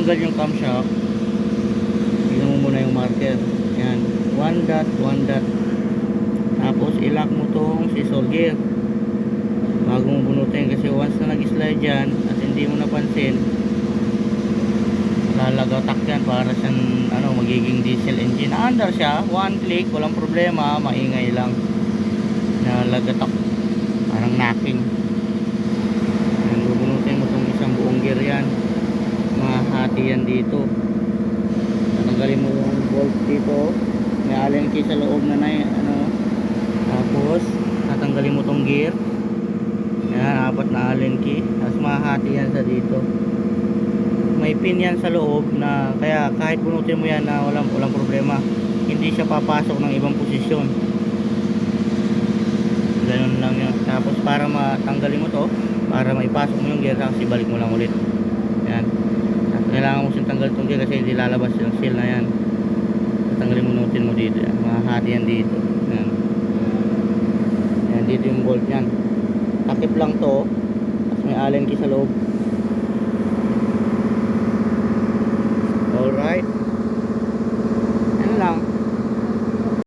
matanggal yung camshaft, tingnan mo muna yung marker. Yan, 1 dot, 1 dot. Tapos ilock mo tong scissor gear bago mo bunutin, kasi once na nag-slide yan at hindi mo napansin, lalagatak yan para siyang magiging diesel engine. Naandar siya, one click, walang problema, maingay lang, nalagatak, parang knocking. Yan, bubunutin mo tong isang buong gear yan, mahati yan dito. Tatanggalin mo yung bolt dito, may allen key sa loob na tapos tatanggalin mo tong gear yan, 4 na allen key, tapos mahati yan sa dito. May pin yan sa loob na kaya kahit bunutin mo yan na walang problema, hindi siya papasok ng ibang posisyon. Ganun lang yun. Tapos para matanggalin mo to, para maipasok mo yung gear, tapos ibalik mo lang ulit. Yan, kailangan mo siyang tanggal itong gear kasi hindi lalabas yung seal na yan. Tanggalin mo, nutin mo dito yan, mahati yan dito. Yan, yan dito yung bolt yan, takip lang to, tapos may allen key sa loob.